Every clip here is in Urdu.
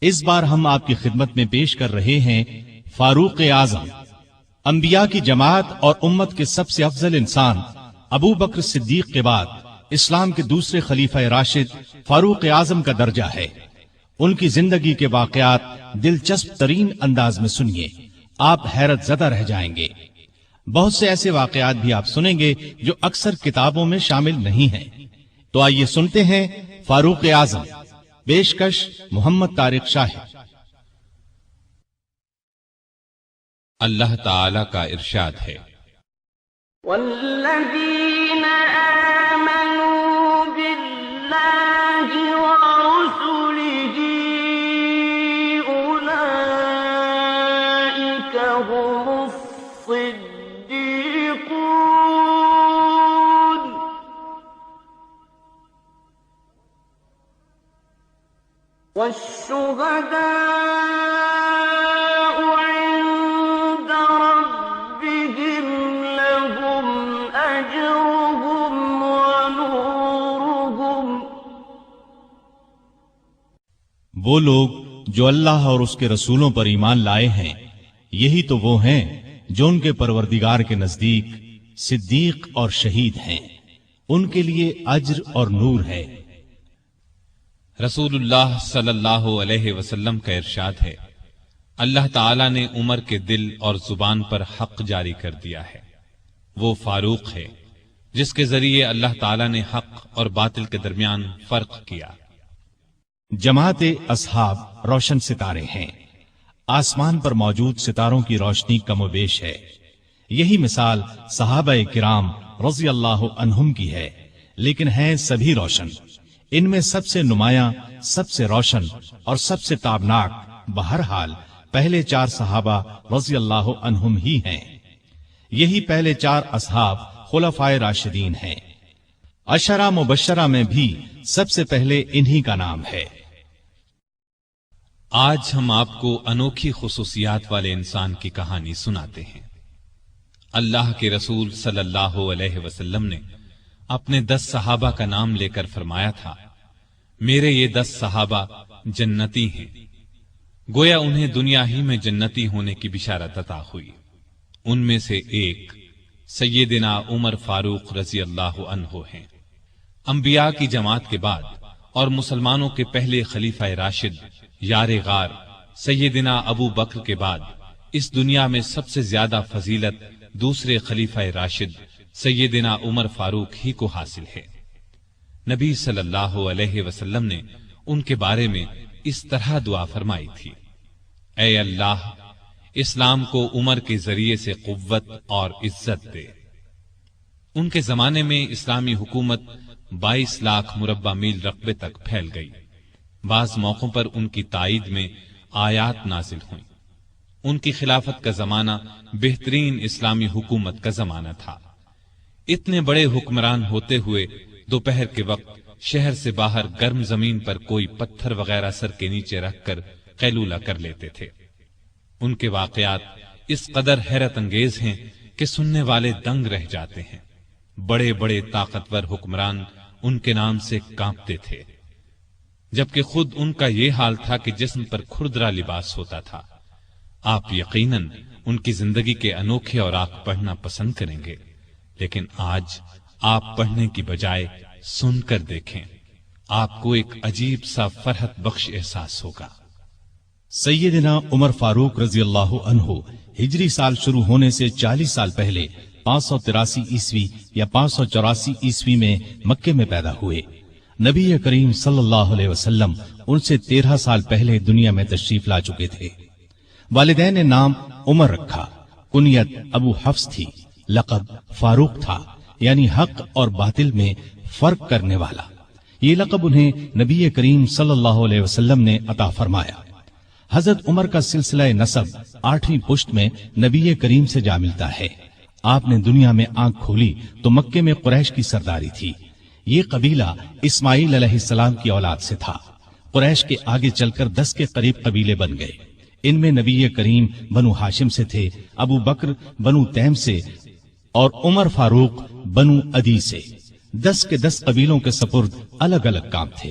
اس بار ہم آپ کی خدمت میں پیش کر رہے ہیں فاروق اعظم، انبیاء کی جماعت اور امت کے سب سے افضل انسان ابو بکر صدیق کے بعد اسلام کے دوسرے خلیفہ راشد فاروق اعظم کا درجہ ہے۔ ان کی زندگی کے واقعات دلچسپ ترین انداز میں سنیے، آپ حیرت زدہ رہ جائیں گے۔ بہت سے ایسے واقعات بھی آپ سنیں گے جو اکثر کتابوں میں شامل نہیں ہیں۔ تو آئیے سنتے ہیں فاروق اعظم، پیشکش محمد طارق شاہ۔ اللہ تعالی کا ارشاد ہے، والذین آمنوا باللہ ورسلہ اولئک هم الصدیقون والشہداء عند ربهم لهم أجرهم ونورهم۔ وہ لوگ جو اللہ اور اس کے رسولوں پر ایمان لائے ہیں، یہی تو وہ ہیں جو ان کے پروردگار کے نزدیک صدیق اور شہید ہیں، ان کے لیے اجر اور نور ہے۔ رسول اللہ صلی اللہ علیہ وسلم کا ارشاد ہے، اللہ تعالیٰ نے عمر کے دل اور زبان پر حق جاری کر دیا ہے۔ وہ فاروق ہے جس کے ذریعے اللہ تعالیٰ نے حق اور باطل کے درمیان فرق کیا۔ جماعت اصحاب روشن ستارے ہیں، آسمان پر موجود ستاروں کی روشنی کم و بیش ہے۔ یہی مثال صحابہ کرام رضی اللہ عنہم کی ہے، لیکن ہیں سبھی روشن۔ ان میں سب سے نمایاں، سب سے روشن اور سب سے تابناک بہرحال پہلے 4 صحابہ رضی اللہ عنہم ہی ہیں۔ یہی پہلے 4 اصحاب خلفائے راشدین ہیں۔ عشرہ مبشرہ میں بھی سب سے پہلے انہی کا نام ہے۔ آج ہم آپ کو انوکھی خصوصیات والے انسان کی کہانی سناتے ہیں۔ اللہ کے رسول صلی اللہ علیہ وسلم نے اپنے 10 صحابہ کا نام لے کر فرمایا تھا، میرے یہ 10 صحابہ جنتی ہیں۔ گویا انہیں دنیا ہی میں جنتی ہونے کی بشارت عطا ہوئی۔ ان میں سے ایک سیدنا عمر فاروق رضی اللہ عنہ ہیں۔ انبیاء کی جماعت کے بعد اور مسلمانوں کے پہلے خلیفہ راشد یار غار سیدنا ابو بکر کے بعد اس دنیا میں سب سے زیادہ فضیلت دوسرے خلیفہ راشد سیدنا عمر فاروق ہی کو حاصل ہے۔ نبی صلی اللہ علیہ وسلم نے ان کے بارے میں اس طرح دعا فرمائی تھی، اے اللہ اسلام کو عمر کے ذریعے سے قوت اور عزت دے۔ ان کے زمانے میں اسلامی حکومت 22 لاکھ مربع میل رقبے تک پھیل گئی۔ بعض موقعوں پر ان کی تائید میں آیات نازل ہوئیں۔ ان کی خلافت کا زمانہ بہترین اسلامی حکومت کا زمانہ تھا۔ اتنے بڑے حکمران ہوتے ہوئے دوپہر کے وقت شہر سے باہر گرم زمین پر کوئی پتھر وغیرہ سر کے نیچے رکھ کر قیلولہ کر لیتے تھے۔ ان کے واقعات اس قدر حیرت انگیز ہیں کہ سننے والے دنگ رہ جاتے ہیں۔ بڑے بڑے طاقتور حکمران ان کے نام سے کانپتے تھے، جبکہ خود ان کا یہ حال تھا کہ جسم پر کھردرا لباس ہوتا تھا۔ آپ یقیناً ان کی زندگی کے انوکھے اوراق پڑھنا پسند کریں گے، لیکن آج آپ پڑھنے کی بجائے سن کر دیکھیں، آپ کو ایک عجیب سا فرحت بخش احساس ہوگا۔ سیدنا عمر فاروق رضی اللہ عنہ ہجری سال شروع ہونے سے 40 سال پہلے 583 عیسوی یا 584 عیسوی میں مکے میں پیدا ہوئے۔ نبی کریم صلی اللہ علیہ وسلم ان سے 13 سال پہلے دنیا میں تشریف لا چکے تھے۔ والدین نے نام عمر رکھا، کنیت ابو حفص تھی، لقب فاروق تھا، یعنی حق اور باطل میں فرق کرنے والا۔ یہ لقب انہیں نبی کریم صلی اللہ علیہ وسلم نے عطا فرمایا۔ حضرت عمر کا سلسلہ نسب 8ویں پشت میں نبی کریم سے جا ملتا ہے۔ آپ نے دنیا میں آنکھ کھولی تو مکے میں قریش کی سرداری تھی۔ یہ قبیلہ اسماعیل علیہ السلام کی اولاد سے تھا۔ قریش کے آگے چل کر 10 کے قریب قبیلے بن گئے۔ ان میں نبی کریم بنو ہاشم سے تھے، ابو بکر بنو تیم سے اور عمر فاروق بنو عدی سے۔ 10 کے 10 قبیلوں کے سپرد الگ الگ کام تھے۔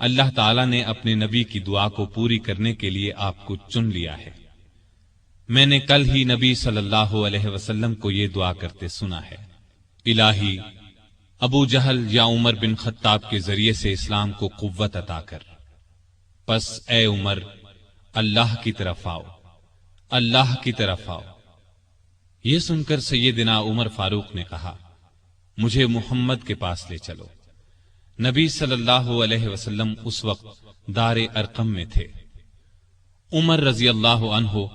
اللہ تعالیٰ نے اپنے نبی کی دعا کو پوری کرنے کے لیے آپ کو چن لیا ہے۔ میں نے کل ہی نبی صلی اللہ علیہ وسلم کو یہ دعا کرتے سنا ہے، الہی ابو جہل یا عمر بن خطاب کے ذریعے سے اسلام کو قوت عطا کر، پس اے عمر اللہ کی طرف آؤ، اللہ کی طرف آؤ۔ یہ سن کر سیدنا عمر فاروق نے کہا، مجھے محمد کے پاس لے چلو۔ نبی صلی اللہ علیہ وسلم اس وقت دار ارقم میں تھے۔ عمر رضی اللہ عنہ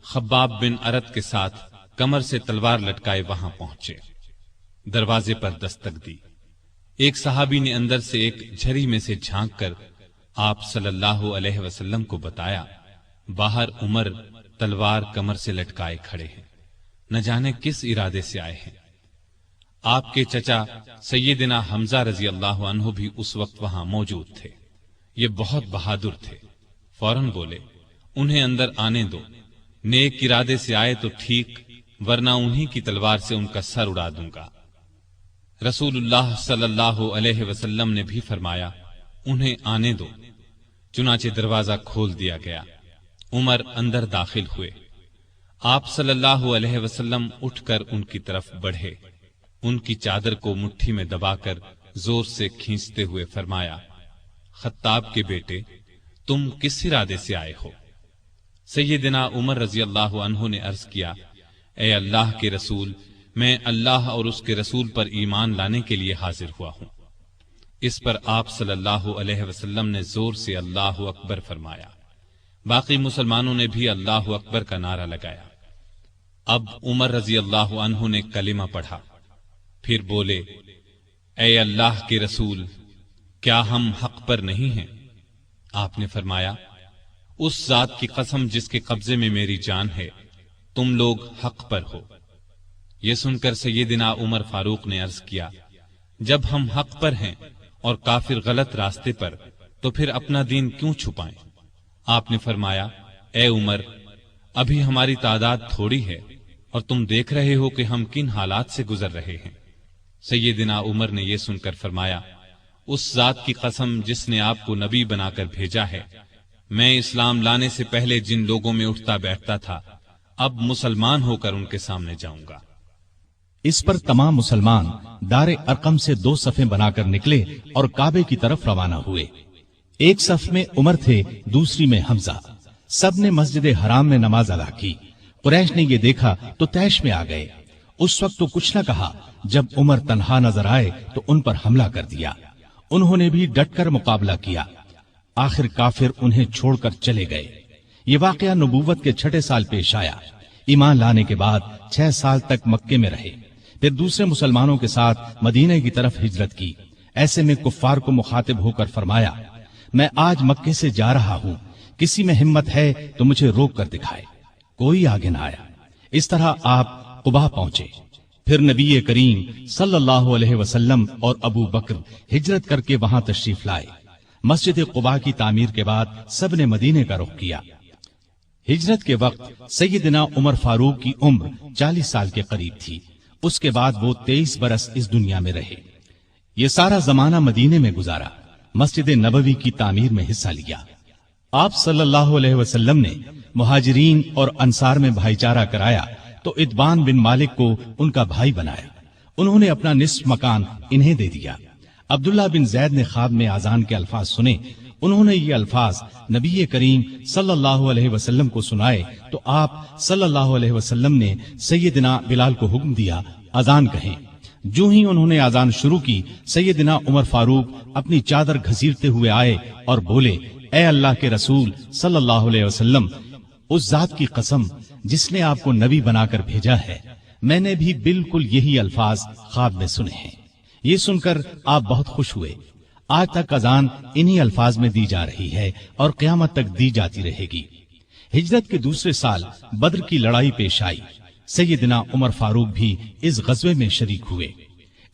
خباب بن ارت کے ساتھ کمر سے تلوار لٹکائے وہاں پہنچے۔ دروازے پر دستک دی۔ ایک صحابی نے اندر سے ایک جھری میں سے جھانک کر آپ صلی اللہ علیہ وسلم کو بتایا، باہر عمر تلوار کمر سے لٹکائے کھڑے ہیں، نہ جانے کس ارادے سے آئے ہیں۔ آپ کے چچا سیدنا حمزہ رضی اللہ عنہ بھی اس وقت وہاں موجود تھے۔ یہ بہت بہادر تھے، فوراً بولے، انہیں اندر آنے دو، نیک ارادے سے آئے تو ٹھیک، ورنہ انہی کی تلوار سے ان کا سر اڑا دوں گا۔ رسول اللہ صلی اللہ علیہ وسلم نے بھی فرمایا، انہیں آنے دو۔ چنانچہ دروازہ کھول دیا گیا۔ عمر اندر داخل ہوئے۔ آپ صلی اللہ علیہ وسلم اٹھ کر ان کی طرف بڑھے، ان کی چادر کو مٹھی میں دبا کر زور سے کھینچتے ہوئے فرمایا، خطاب کے بیٹے، تم کس ارادے سے آئے ہو؟ سیدنا عمر رضی اللہ عنہ نے عرض کیا، اے اللہ کے رسول، میں اللہ اور اس کے رسول پر ایمان لانے کے لیے حاضر ہوا ہوں۔ اس پر آپ صلی اللہ علیہ وسلم نے زور سے اللہ اکبر فرمایا۔ باقی مسلمانوں نے بھی اللہ اکبر کا نعرہ لگایا۔ اب عمر رضی اللہ عنہ نے کلمہ پڑھا، پھر بولے، اے اللہ کے رسول، کیا ہم حق پر نہیں ہیں؟ آپ نے فرمایا، اس ذات کی قسم جس کے قبضے میں میری جان ہے، تم لوگ حق پر ہو۔ یہ سن کر سیدنا عمر فاروق نے عرض کیا، جب ہم حق پر ہیں اور کافر غلط راستے پر، تو پھر اپنا دین کیوں چھپائیں؟ آپ نے فرمایا، اے عمر، ابھی ہماری تعداد تھوڑی ہے اور تم دیکھ رہے ہو کہ ہم کن حالات سے گزر رہے ہیں۔ سیدنا عمر نے یہ سن کر فرمایا، اس ذات کی قسم جس نے آپ کو نبی بنا کر بھیجا ہے، میں اسلام لانے سے پہلے جن لوگوں میں اٹھتا بیٹھتا تھا، اب مسلمان ہو کر ان کے سامنے جاؤں گا۔ اس پر تمام مسلمان دار ارقم سے 2 صفیں بنا کر نکلے اور کعبے کی طرف روانہ ہوئے۔ ایک صف میں عمر تھے، دوسری میں حمزہ۔ سب نے مسجد حرام میں نماز ادا کی۔ قریش نے یہ دیکھا تو طیش میں آ گئے۔ اس وقت تو کچھ نہ کہا، جب عمر تنہا نظر آئے تو ان پر حملہ کر دیا۔ انہوں نے بھی ڈٹ کر مقابلہ کیا۔ آخر کافر انہیں چھوڑ کر چلے گئے۔ یہ واقعہ نبوت کے 6 سال پیش آیا۔ ایمان لانے کے بعد 6 سال تک مکے میں رہے، پھر دوسرے مسلمانوں کے ساتھ مدینے کی طرف ہجرت کی۔ ایسے میں کفار کو مخاطب ہو کر فرمایا، میں آج مکے سے جا رہا ہوں، کسی میں ہمت ہے تو مجھے روک کر دکھائے۔ کوئی آگے نہ آیا۔ اس طرح آپ قباء پہنچے۔ پھر نبی کریم صلی اللہ علیہ وسلم اور ابو بکر ہجرت کر کے وہاں تشریف لائے۔ مسجد قباء کی تعمیر کے بعد سب نے مدینے کا رخ کیا۔ ہجرت کے وقت سیدنا عمر فاروق کی عمر 40 سال کے قریب تھی۔ اس کے بعد وہ 23 برس اس دنیا میں رہے۔ یہ سارا زمانہ مدینے میں گزارا، مسجد نبوی کی تعمیر میں حصہ لیا۔ آپ صلی اللہ علیہ وسلم نے مہاجرین اور انصار میں بھائی چارہ کرایا تو اتبان بن مالک کو ان کا بھائی بنایا۔ انہوں نے اپنا نصف مکان انہیں دے دیا۔ عبداللہ بن زید نے خواب میں اذان کے الفاظ سنے۔ انہوں نے یہ الفاظ نبی کریم صلی اللہ علیہ وسلم کو سنائے تو آپ صلی اللہ علیہ وسلم نے سیدنا بلال کو حکم دیا، اذان کہیں۔ جو ہی انہوں نے اذان شروع کی، سیدنا عمر فاروق اپنی چادر گھسیٹتے ہوئے آئے اور بولے، اے اللہ کے رسول صلی اللہ علیہ وسلم، اس ذات کی قسم جس نے آپ کو نبی بنا کر بھیجا ہے، میں نے بھی بالکل یہی الفاظ خواب میں سنے ہیں۔ یہ سن کر آپ بہت خوش ہوئے۔ آج تک اذان انہی الفاظ میں دی جا رہی ہے اور قیامت تک دی جاتی رہے گی۔ ہجرت کے دوسرے سال بدر کی لڑائی پیش آئی۔ سیدنا عمر فاروق بھی اس غزوے میں شریک ہوئے۔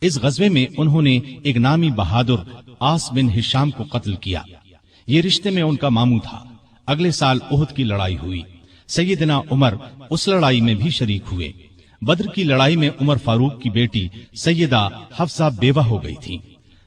اس غزوے میں انہوں نے ایک نامی بہادر عاص بن ہشام کو قتل کیا۔ یہ رشتے میں ان کا ماموں تھا۔ اگلے سال احد کی لڑائی ہوئی۔ سیدنا عمر اس لڑائی میں بھی شریک ہوئے۔ بدر کی لڑائی میں عمر فاروق کی بیٹی سیدہ حفصہ بیوہ ہو گئی تھی۔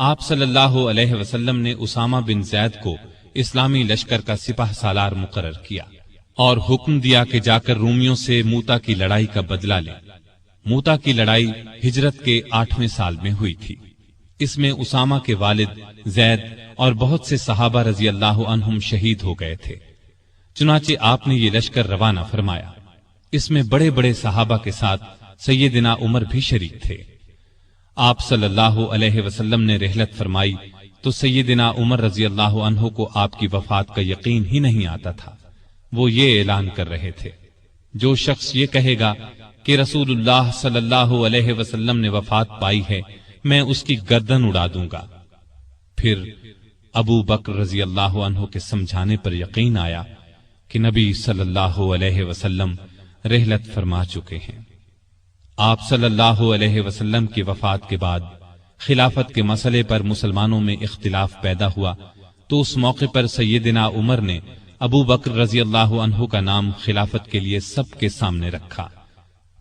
آپ صلی اللہ علیہ وسلم نے اسامہ بن زید کو اسلامی لشکر کا سپہ سالار مقرر کیا اور حکم دیا کہ جا کر رومیوں سے موتا کی لڑائی کا بدلہ لے۔ موتا کی لڑائی ہجرت کے 8ویں سال میں ہوئی تھی۔ اس میں اسامہ کے والد زید اور بہت سے صحابہ رضی اللہ عنہم شہید ہو گئے تھے۔ چنانچہ آپ نے یہ لشکر روانہ فرمایا۔ اس میں بڑے بڑے صحابہ کے ساتھ سیدنا عمر بھی شریک تھے۔ آپ صلی اللہ علیہ وسلم نے رحلت فرمائی تو سیدنا عمر رضی اللہ عنہ کو آپ کی وفات کا یقین ہی نہیں آتا تھا۔ وہ یہ اعلان کر رہے تھے، جو شخص یہ کہے گا کہ رسول اللہ صلی اللہ علیہ وسلم نے وفات پائی ہے، میں اس کی گردن اڑا دوں گا۔ پھر ابو بکر رضی اللہ عنہ کے سمجھانے پر یقین آیا کہ نبی صلی اللہ علیہ وسلم رحلت فرما چکے ہیں۔ آپ صلی اللہ علیہ وسلم کی وفات کے بعد خلافت کے مسئلے پر مسلمانوں میں اختلاف پیدا ہوا تو اس موقع پر سیدنا عمر نے ابو بکر رضی اللہ عنہ کا نام خلافت کے لیے سب کے سامنے رکھا۔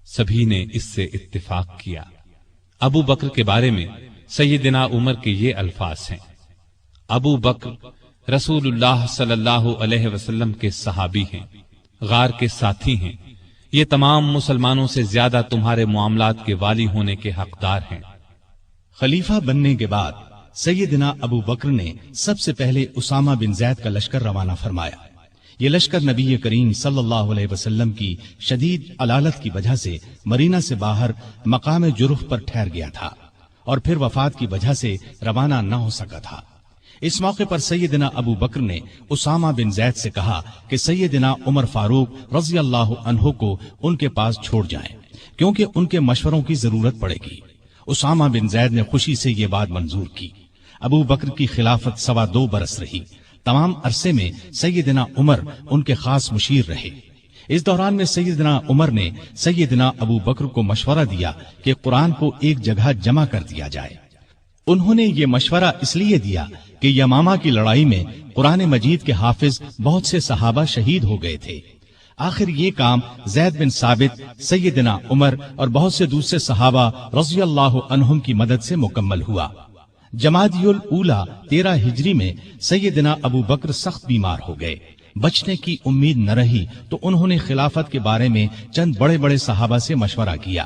سبھی نے اس سے اتفاق کیا۔ ابو بکر کے بارے میں سیدنا عمر کے یہ الفاظ ہیں: ابو بکر رسول اللہ صلی اللہ علیہ وسلم کے صحابی ہیں، غار کے ساتھی ہیں، یہ تمام مسلمانوں سے زیادہ تمہارے معاملات کے والی ہونے کے حقدار ہیں۔ خلیفہ بننے کے بعد سیدنا ابو بکر نے سب سے پہلے اسامہ بن زید کا لشکر روانہ فرمایا۔ یہ لشکر نبی کریم صلی اللہ علیہ وسلم کی شدید علالت کی وجہ سے مدینہ سے باہر مقام جرف پر ٹھہر گیا تھا اور پھر وفات کی وجہ سے روانہ نہ ہو سکا تھا۔ اس موقع پر سیدنا ابو بکر نے اسامہ بن زید سے کہا کہ سیدنا عمر فاروق رضی اللہ عنہ کو ان کے پاس چھوڑ جائیں، کیونکہ ان کے مشوروں کی ضرورت پڑے گی۔ اسامہ بن زید نے خوشی سے یہ بات منظور کی۔ ابو بکر کی خلافت 2.25 برس رہی۔ تمام عرصے میں سیدنا عمر ان کے خاص مشیر رہے۔ اس دوران میں سیدنا عمر نے سیدنا ابو بکر کو مشورہ دیا کہ قرآن کو ایک جگہ جمع کر دیا جائے۔ انہوں نے یہ مشورہ اس لیے دیا کہ یمامہ کی لڑائی میں قرآن مجید کے حافظ بہت سے صحابہ شہید ہو گئے تھے۔ آخر یہ کام زید بن ثابت، سیدنا عمر اور بہت سے دوسرے صحابہ رضی اللہ عنہم کی مدد سے مکمل ہوا۔ جمادی الاولیٰ 13 ہجری میں سیدنا ابو بکر سخت بیمار ہو گئے۔ بچنے کی امید نہ رہی تو انہوں نے خلافت کے بارے میں چند بڑے بڑے صحابہ سے مشورہ کیا۔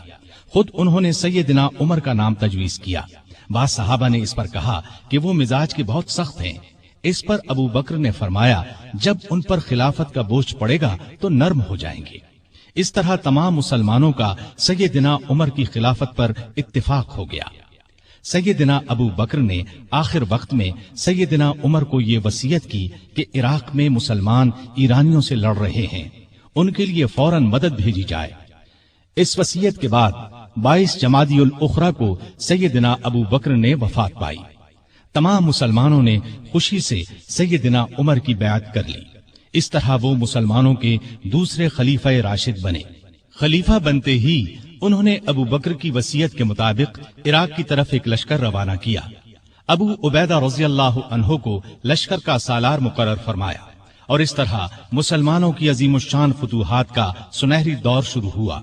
خود انہوں نے سیدنا عمر کا نام تجویز کیا۔ بعض صحابہ نے اس پر کہا کہ وہ مزاج کے بہت سخت ہیں۔ اس پر ابو بکر نے فرمایا، جب ان پر خلافت کا بوجھ پڑے گا تو نرم ہو جائیں گے۔ اس طرح تمام مسلمانوں کا سیدنا عمر کی خلافت پر اتفاق ہو گیا۔ سیدنا ابو بکر نے آخر وقت میں سیدنا عمر کو یہ وصیت کی کہ عراق میں مسلمان ایرانیوں سے لڑ رہے ہیں، ان کے لیے فوراً مدد بھیجی جائے۔ اس وصیت کے بعد 22 جمادی الاخری کو سیدنا ابو بکر نے وفات پائی۔ تمام مسلمانوں نے خوشی سے سیدنا عمر کی بیعت کر لی۔ اس طرح وہ مسلمانوں کے دوسرے خلیفہ راشد بنے۔ خلیفہ بنتے ہی انہوں نے ابو بکر کی وصیت کے مطابق عراق کی طرف ایک لشکر روانہ کیا۔ ابو عبیدہ رضی اللہ عنہ کو لشکر کا سالار مقرر فرمایا اور اس طرح مسلمانوں کی عظیم الشان فتوحات کا سنہری دور شروع ہوا۔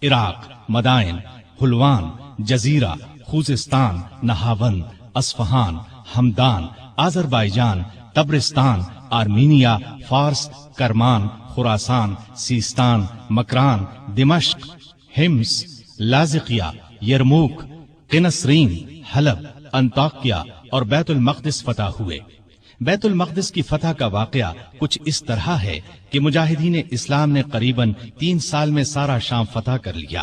Iraq, Madain, Hulwan, Jazira, Khuzestan, Nahavand, Isfahan, Hamadan, Azerbaijan, Tabaristan, Armenia, Fars, Kerman, خراسان، سیستان، مکران، دمشق، ہمس، لازقیہ، یرموک، قنسرین، حلب، انطاکیہ اور بیت المقدس فتح ہوئے۔ بیت المقدس کی فتح کا واقعہ کچھ اس طرح ہے کہ مجاہدین اسلام نے قریباً 3 سال میں سارا شام فتح کر لیا۔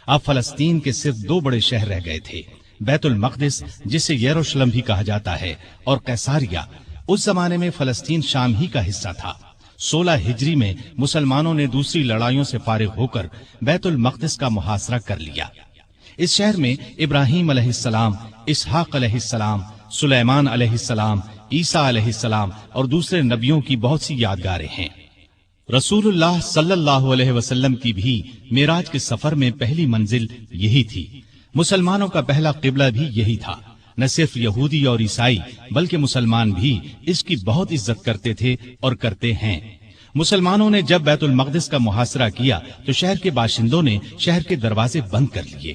اب فلسطین کے صرف 2 بڑے شہر رہ گئے تھے، بیت المقدس جسے یروشلم بھی کہا جاتا ہے اور قیصاریہ۔ اس زمانے میں فلسطین شام ہی کا حصہ تھا۔ 16 ہجری میں مسلمانوں نے دوسری لڑائیوں سے فارغ ہو کر بیت المقدس کا محاصرہ کر لیا۔ اس شہر میں ابراہیم علیہ السلام، اسحاق علیہ السلام، سلیمان علیہ السلام، عیسیٰ علیہ السلام اور دوسرے نبیوں کی بہت سی یادگاریں ہیں۔ رسول اللہ صلی اللہ علیہ وسلم کی بھی معراج کے سفر میں پہلی منزل یہی تھی۔ مسلمانوں کا پہلا قبلہ بھی یہی تھا۔ نہ صرف یہودی اور عیسائی بلکہ مسلمان بھی اس کی بہت عزت کرتے تھے اور کرتے ہیں۔ مسلمانوں نے جب بیت المقدس کا محاصرہ کیا تو شہر کے باشندوں نے شہر کے دروازے بند کر لیے۔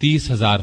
30,000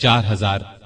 4000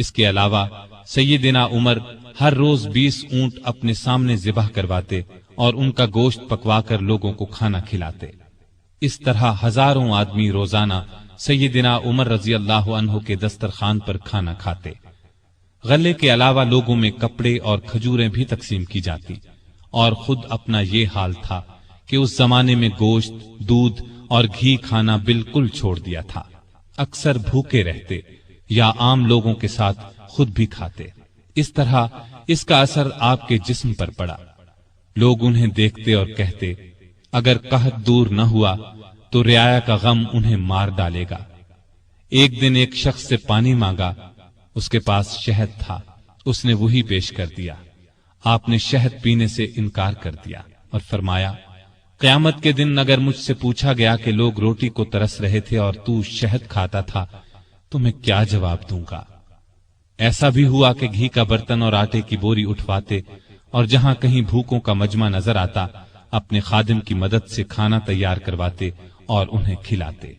اس کے علاوہ سیدنا عمر ہر روز 20 اونٹ اپنے سامنے ذبح کرواتے اور ان کا گوشت پکوا کر لوگوں کو کھانا کھلاتے۔ اس طرح ہزاروں آدمی روزانہ سیدنا عمر رضی اللہ عنہ کے دسترخوان پر کھانا کھاتے۔ غلے کے علاوہ لوگوں میں کپڑے اور کھجوریں بھی تقسیم کی جاتی، اور خود اپنا یہ حال تھا کہ اس زمانے میں گوشت، دودھ اور گھی کھانا بالکل چھوڑ دیا تھا۔ اکثر بھوکے رہتے یا عام لوگوں کے ساتھ خود بھی کھاتے۔ اس طرح اس کا اثر آپ کے جسم پر پڑا۔ لوگ انہیں دیکھتے اور کہتے، اگر قحط دور نہ ہوا تو رعایا کا غم انہیں مار ڈالے گا۔ ایک دن ایک شخص سے پانی مانگا، اس کے پاس شہد تھا، اس نے وہی پیش کر دیا۔ آپ نے شہد پینے سے انکار کر دیا اور فرمایا، قیامت کے دن اگر مجھ سے پوچھا گیا کہ لوگ روٹی کو ترس رہے تھے اور تو شہد کھاتا تھا تو میں کیا جواب دوں گا؟ ایسا بھی ہوا کہ گھی کا برتن اور آٹے کی بوری اٹھواتے اور جہاں کہیں بھوکوں کا مجمع نظر آتا اپنے خادم کی مدد سے کھانا تیار کرواتے اور انہیں کھلاتے۔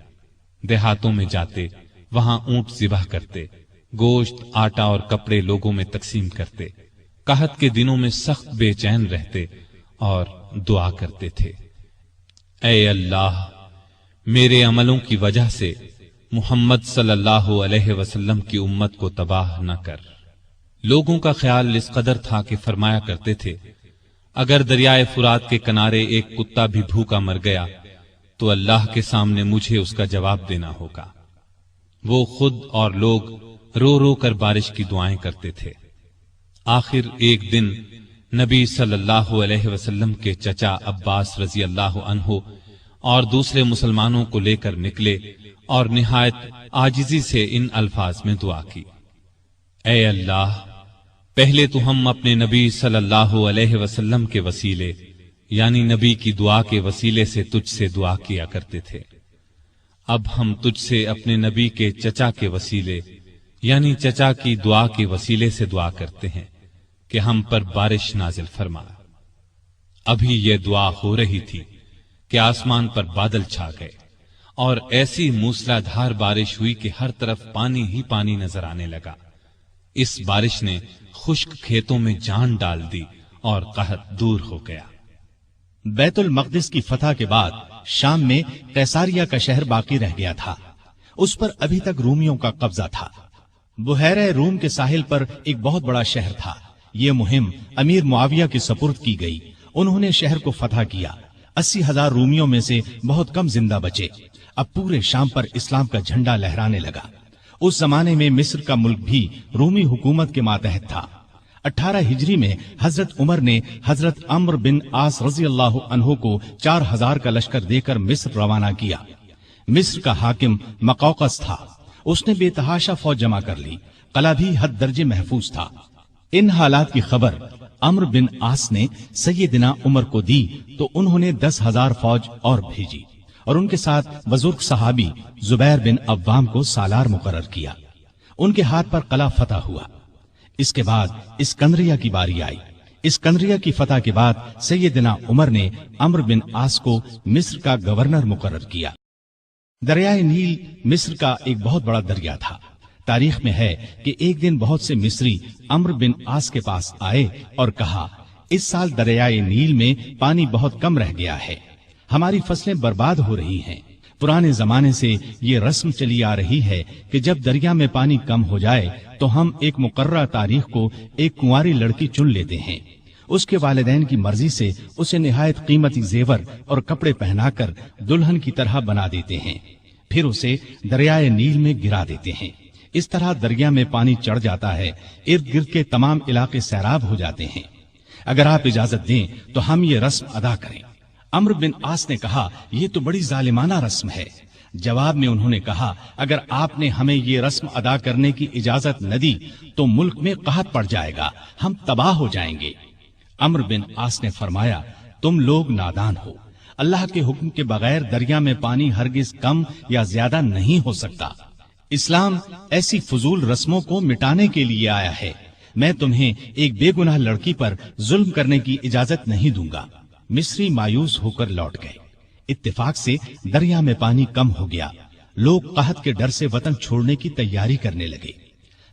دیہاتوں میں جاتے، وہاں اونٹ ذبح کرتے، گوشت، آٹا اور کپڑے لوگوں میں تقسیم کرتے۔ قحط کے دنوں میں سخت بے چین رہتے اور دعا کرتے تھے، اے اللہ، میرے عملوں کی وجہ سے محمد صلی اللہ علیہ وسلم کی امت کو تباہ نہ کر۔ لوگوں کا خیال اس قدر تھا کہ فرمایا کرتے تھے، اگر دریائے فرات کے کنارے ایک کتا بھی بھوکا مر گیا تو اللہ کے سامنے مجھے اس کا جواب دینا ہوگا۔ وہ خود اور لوگ رو رو کر بارش کی دعائیں کرتے تھے۔ آخر ایک دن نبی صلی اللہ علیہ وسلم کے چچا عباس رضی اللہ عنہ اور دوسرے مسلمانوں کو لے کر نکلے اور نہایت عاجزی سے ان الفاظ میں دعا کی، اے اللہ، پہلے تو ہم اپنے نبی صلی اللہ علیہ وسلم کے وسیلے یعنی نبی کی دعا کے وسیلے سے تجھ سے دعا کیا کرتے تھے، اب ہم تجھ سے اپنے نبی کے چچا کے وسیلے یعنی چچا کی دعا کے وسیلے سے دعا کرتے ہیں کہ ہم پر بارش نازل فرما۔ ابھی یہ دعا ہو رہی تھی کہ آسمان پر بادل چھا گئے اور ایسی موسلا دھار بارش ہوئی کہ ہر طرف پانی ہی پانی نظر آنے لگا۔ اس بارش نے خشک کھیتوں میں جان ڈال دی اور قحط دور ہو گیا۔ بیت المقدس کی فتح کے بعد شام میں قیصاریہ کا شہر باقی رہ گیا تھا، اس پر ابھی تک رومیوں کا قبضہ تھا۔ بحیرہ روم کے ساحل پر ایک بہت بڑا شہر تھا۔ یہ مہم امیر معاویہ کے سپرد کی گئی۔ انہوں نے شہر کو فتح کیا۔ 80,000 رومیوں میں سے بہت کم زندہ بچے۔ اب پورے شام پر اسلام کا جھنڈا لہرانے لگا۔ اس زمانے میں مصر کا ملک بھی رومی حکومت کے ماتحت تھا۔ 18 ہجری میں حضرت عمر نے حضرت عمرو بن عاص رضی اللہ عنہ کو 4000 کا لشکر دے کر مصر روانہ کیا۔ مصر کا حاکم مقوقس تھا، اس نے بے تحاشا فوج جمع کر لی، قلعہ بھی حد درجے محفوظ تھا۔ ان حالات کی خبر عمرو بن عاص نے سیدنا عمر کو دی تو انہوں نے 10,000 فوج اور بھیجی اور ان کے ساتھ بزرگ صحابی زبیر بن عوام کو سالار مقرر کیا۔ ان کے ہاتھ پر قلعہ فتح ہوا۔ اس کے بعد اسکندریہ کی باری آئی۔ اسکندریہ کی فتح کے بعد سیدنا عمر نے عمرو بن عاص کو مصر کا گورنر مقرر کیا۔ دریائے نیل مصر کا ایک بہت بڑا دریا تھا۔ تاریخ میں ہے کہ ایک دن بہت سے مصری عمرو بن عاص کے پاس آئے اور کہا، اس سال دریائے نیل میں پانی بہت کم رہ گیا ہے، ہماری فصلیں برباد ہو رہی ہیں۔ پرانے زمانے سے یہ رسم چلی آ رہی ہے کہ جب دریا میں پانی کم ہو جائے تو ہم ایک مقررہ تاریخ کو ایک کنواری لڑکی چن لیتے ہیں، اس کے والدین کی مرضی سے اسے نہایت قیمتی زیور اور کپڑے پہنا کر دلہن کی طرح بنا دیتے ہیں، پھر اسے دریائے نیل میں گرا دیتے ہیں۔ اس طرح دریا میں پانی چڑھ جاتا ہے، ارد گرد کے تمام علاقے سیراب ہو جاتے ہیں۔ اگر آپ اجازت دیں تو ہم یہ رسم ادا کریں۔ عمرو بن عاص نے کہا، یہ تو بڑی ظالمانہ رسم ہے۔ جواب میں انہوں نے کہا، اگر آپ نے ہمیں یہ رسم ادا کرنے کی اجازت نہ دی تو ملک میں قحط پڑ جائے گا، ہم تباہ ہو جائیں گے۔ عمرو بن عاص نے فرمایا، تم لوگ نادان ہو، اللہ کے حکم کے بغیر دریا میں پانی ہرگز کم یا زیادہ نہیں ہو سکتا۔ اسلام ایسی فضول رسموں کو مٹانے کے لیے آیا ہے۔ میں تمہیں ایک بے گناہ لڑکی پر ظلم کرنے کی اجازت نہیں دوں گا۔ مصری مایوس ہو کر لوٹ گئے۔ اتفاق سے دریا میں پانی کم ہو گیا۔ لوگ قحط کے ڈر سے وطن چھوڑنے کی تیاری کرنے لگے۔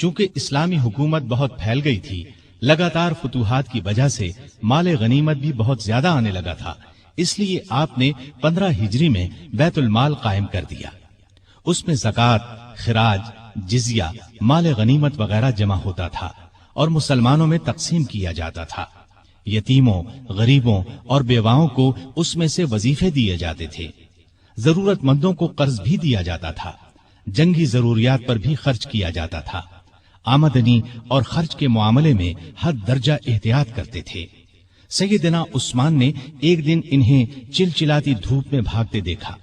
چونکہ اسلامی حکومت بہت پھیل گئی تھی، لگاتار فتوحات کی وجہ سے مال غنیمت بھی بہت زیادہ آنے لگا تھا، اس لیے آپ نے 15 ہجری میں بیت المال قائم کر دیا۔ اس میں زکوٰۃ، خراج، جزیہ، مال غنیمت وغیرہ جمع ہوتا تھا اور مسلمانوں میں تقسیم کیا جاتا تھا۔ یتیموں، غریبوں اور بیواؤں کو اس میں سے وظیفے دیے جاتے تھے۔ ضرورت مندوں کو قرض بھی دیا جاتا تھا۔ جنگی ضروریات پر بھی خرچ کیا جاتا تھا۔ آمدنی اور خرچ کے معاملے میں حد درجہ احتیاط کرتے تھے۔ سیدنا عثمان نے ایک دن انہیں چلچلاتی دھوپ میں بھاگتے دیکھا۔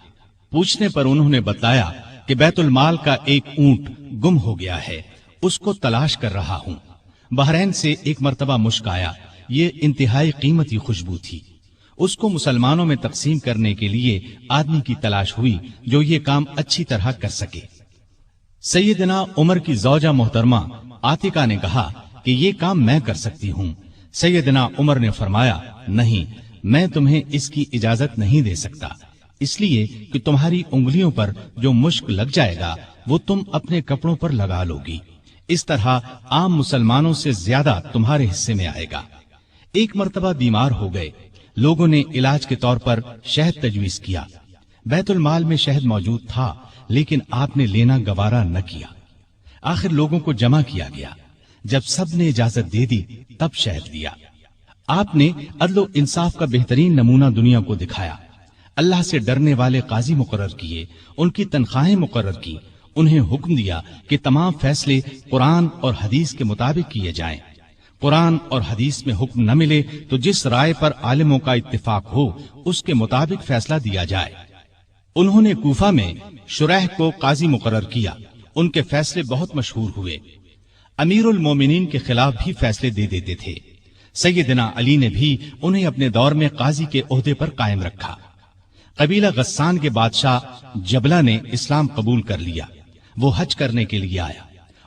پوچھنے پر انہوں نے بتایا کہ بیت المال کا ایک اونٹ گم ہو گیا ہے، اس کو تلاش کر رہا ہوں۔ بحرین سے ایک مرتبہ مشک آیا، یہ انتہائی قیمتی خوشبو تھی۔ اس کو مسلمانوں میں تقسیم کرنے کے لیے آدمی کی تلاش ہوئی جو یہ کام اچھی طرح کر سکے۔ سیدنا عمر کی زوجہ محترمہ عاتقہ نے کہا کہ یہ کام میں کر سکتی ہوں۔ سیدنا عمر نے فرمایا، نہیں، میں تمہیں اس کی اجازت نہیں دے سکتا، اس لیے کہ تمہاری انگلیوں پر جو مشک لگ جائے گا وہ تم اپنے کپڑوں پر لگا لو گی، اس طرح عام مسلمانوں سے زیادہ تمہارے حصے میں آئے گا۔ ایک مرتبہ بیمار ہو گئے، لوگوں نے علاج کے طور پر شہد تجویز کیا۔ بیت المال میں شہد موجود تھا، لیکن آپ نے لینا گوارا نہ کیا۔ آخر لوگوں کو جمع کیا گیا، جب سب نے اجازت دے دی تب شہد دیا۔ آپ نے عدل و انصاف کا بہترین نمونہ دنیا کو دکھایا۔ اللہ سے ڈرنے والے قاضی مقرر کیے، ان کی تنخواہیں مقرر کی، انہیں حکم دیا کہ تمام فیصلے قرآن اور حدیث کے مطابق کیے جائیں۔ قرآن اور حدیث میں حکم نہ ملے تو جس رائے پر عالموں کا اتفاق ہو اس کے مطابق فیصلہ دیا جائے۔ انہوں نے کوفہ میں شریح کو قاضی مقرر کیا، ان کے فیصلے بہت مشہور ہوئے۔ امیر المومنین کے خلاف بھی فیصلے دے دیتے تھے۔ سیدنا علی نے بھی انہیں اپنے دور میں قاضی کے عہدے پر قائم رکھا۔ قبیلہ غسان کے بادشاہ جبلہ نے اسلام قبول کر لیا۔ وہ حج کرنے کے لیے آیا،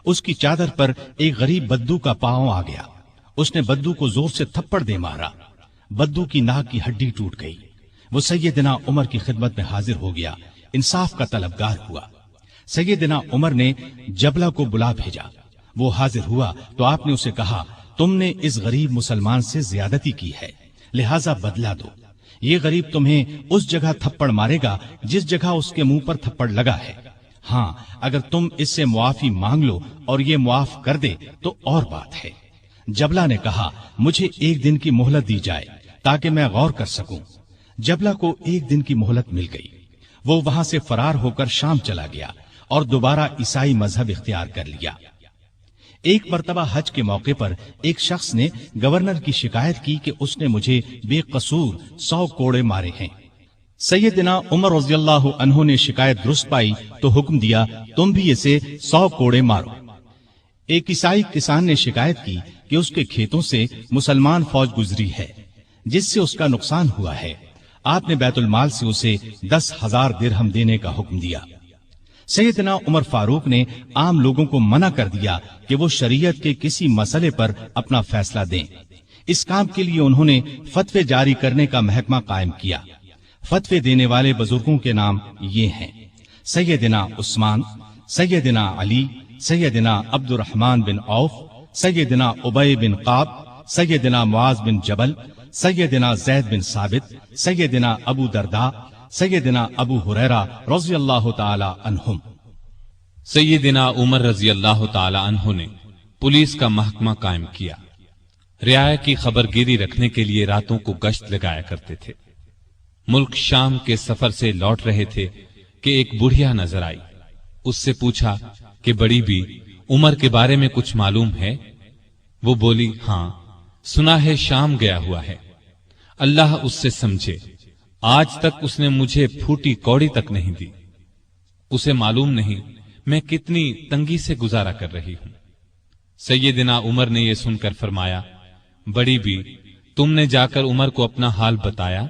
اس کی چادر پر ایک غریب بدو کا پاؤں آ گیا۔ اس نے بدو کو زور سے تھپڑ دے مارا، بدو کی ناک کی ہڈی ٹوٹ گئی۔ وہ سیدنا عمر کی خدمت میں حاضر ہو گیا، انصاف کا طلبگار ہوا۔ سیدنا عمر نے جبلہ کو بلا بھیجا، وہ حاضر ہوا تو آپ نے اسے کہا، تم نے اس غریب مسلمان سے زیادتی کی ہے، لہذا بدلہ دو۔ یہ غریب تمہیں اس جگہ تھپڑ مارے گا جس جگہ اس کے منہ پر تھپڑ لگا ہے۔ ہاں، اگر تم اس سے معافی مانگ لو اور یہ معاف کر دے تو اور بات ہے۔ جبلہ نے کہا، مجھے ایک دن کی مہلت دی جائے تاکہ میں غور کر سکوں۔ جبلہ کو ایک دن کی مہلت مل گئی۔ وہ وہاں سے فرار ہو کر شام چلا گیا اور دوبارہ عیسائی مذہب اختیار کر لیا۔ ایک مرتبہ حج کے موقع پر ایک شخص نے گورنر کی شکایت کی کہ اس نے مجھے بے قصور 100 کوڑے مارے ہیں۔ سیدنا عمر رضی اللہ عنہ نے شکایت درست پائی تو حکم دیا، تم بھی اسے 100 کوڑے مارو۔ ایک عیسائی کسان نے شکایت کی کہ اس کے کھیتوں سے مسلمان فوج گزری ہے جس سے اس کا نقصان ہوا ہے۔ آپ نے بیت المال سے اسے 10,000 درہم دینے کا حکم دیا۔ سیدنا عمر فاروق نے عام لوگوں کو منع کر دیا کہ وہ شریعت کے کسی مسئلے پر اپنا فیصلہ دیں۔ اس کام کے لیے انہوں نے فتوے جاری کرنے کا محکمہ قائم کیا۔ فتوے دینے والے بزرگوں کے نام یہ ہیں: سیدنا عثمان، سیدنا علی، سیدنا عبد الرحمن بن عوف، سیدنا ابی بن قعب، سیدنا معاذ بن جبل، سیدنا زید بن ثابت، سیدنا ابو درداء، سیدنا ابو ہریرہ رضی اللہ تعالی عنہم۔ سیدنا عمر رضی اللہ تعالی عنہ نے پولیس کا محکمہ قائم کیا۔ رعایا کی خبر گیری رکھنے کے لیے راتوں کو گشت لگایا کرتے تھے۔ ملک شام کے سفر سے لوٹ رہے تھے کہ ایک بڑھیا نظر آئی۔ اس سے پوچھا کہ بڑی بھی عمر کے بارے میں کچھ معلوم ہے؟ وہ بولی، ہاں، سنا ہے شام گیا ہوا ہے، اللہ اس سے سمجھے، آج تک اس نے مجھے پھوٹی کوڑی تک نہیں دی۔ اسے معلوم نہیں میں کتنی تنگی سے گزارا کر رہی ہوں۔ سیدنا عمر نے یہ سن کر فرمایا، بڑی بھی تم نے جا کر عمر کو اپنا حال بتایا؟